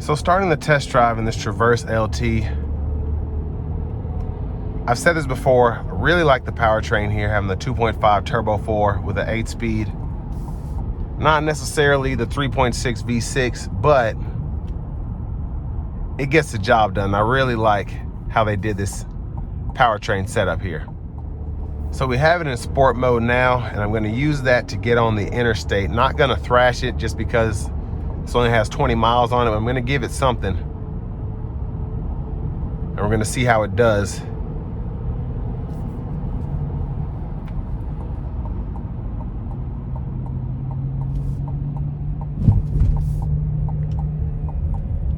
So starting the test drive in this Traverse LT, I've said this before, I really like the powertrain here, having the 2.5 Turbo 4 with an 8-speed. Not necessarily the 3.6 V6, but it gets the job done. I really like how they did this powertrain setup here. So we have it in sport mode now, and I'm gonna use that to get on the interstate. Not gonna thrash it just because this only has 20 miles on it. I'm gonna give it something, and we're gonna see how it does.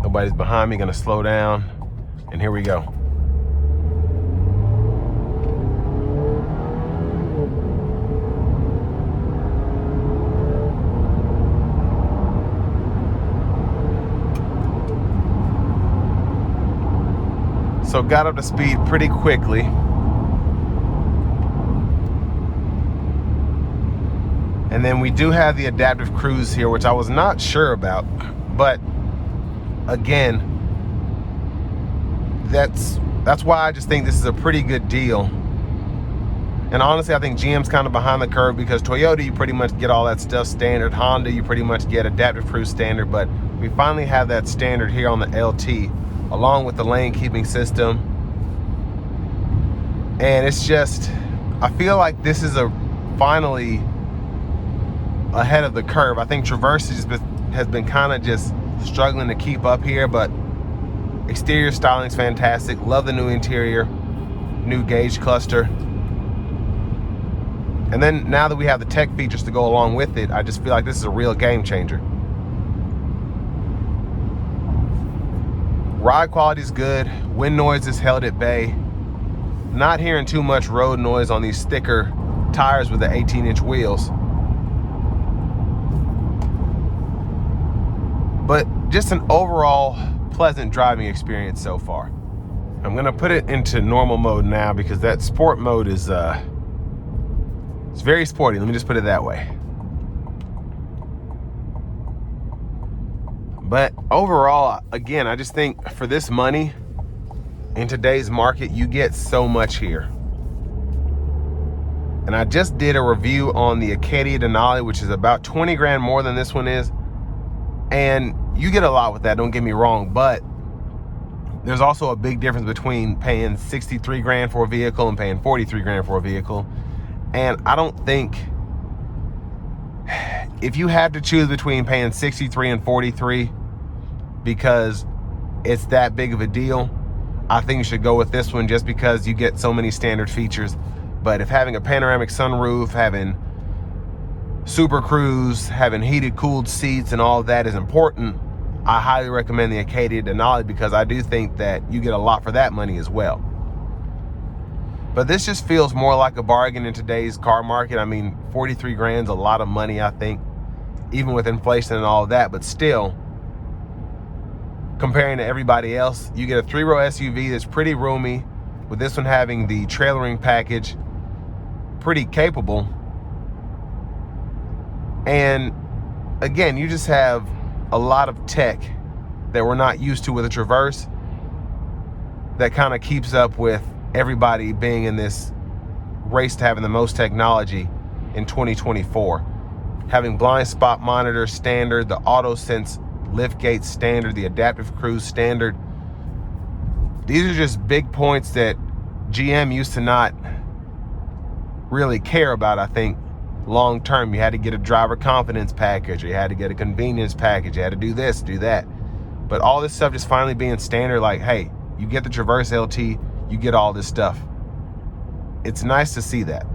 Nobody's behind me, gonna slow down, and here we go. So got up to speed pretty quickly. And then we do have the adaptive cruise here, which I was not sure about, but again, that's why I just think this is a pretty good deal. And honestly, I think GM's kind of behind the curve, because Toyota, you pretty much get all that stuff standard. Honda, you pretty much get adaptive cruise standard, but we finally have that standard here on the LT, along with the lane keeping system. And it's just, I feel like this is finally ahead of the curve. I think Traverse has been kind of just struggling to keep up here, but exterior styling is fantastic. Love the new interior, new gauge cluster. And then now that we have the tech features to go along with it, I just feel like this is a real game changer. Ride quality is good. Wind noise is held at bay. Not hearing too much road noise on these thicker tires with the 18-inch wheels. But just an overall pleasant driving experience so far. I'm gonna put it into normal mode now, because that sport mode is it's very sporty. Let me just put it that way. But overall, again, I just think for this money, in today's market, you get so much here. And I just did a review on the Acadia Denali, which is about 20 grand more than this one is. And you get a lot with that, don't get me wrong, but there's also a big difference between paying 63 grand for a vehicle and paying 43 grand for a vehicle. And I don't think, if you have to choose between paying 63 and 43 because it's that big of a deal, I think you should go with this one, just because you get so many standard features. But if having a panoramic sunroof, having Super Cruise, having heated cooled seats and all of that is important, I highly recommend the Acadia Denali, because I do think that you get a lot for that money as well. But this just feels more like a bargain in today's car market. I mean, 43 grand's a lot of money, I think, even with inflation and all of that. But still, comparing to everybody else, you get a 3-row SUV that's pretty roomy, with this one having the trailering package, pretty capable. And again, you just have a lot of tech that we're not used to with a Traverse, that kind of keeps up with everybody being in this race to having the most technology in 2024. Having blind spot monitor standard, the auto sense lift gate standard, the adaptive cruise standard. These are just big points that GM used to not really care about. I think long term, you had to get a driver confidence package, or you had to get a convenience package, you had to do this, do that. But all this stuff just finally being standard, like, hey, you get the Traverse LT, you get all this stuff. It's nice to see that.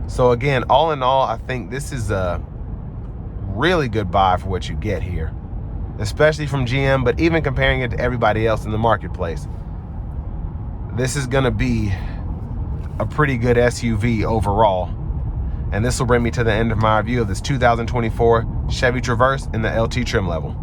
So again, all in all, I think this is a really good buy for what you get here, especially from GM, but even comparing it to everybody else in the marketplace, this is gonna be a pretty good SUV overall. And this will bring me to the end of my review of this 2024 Chevy Traverse in the LT trim level.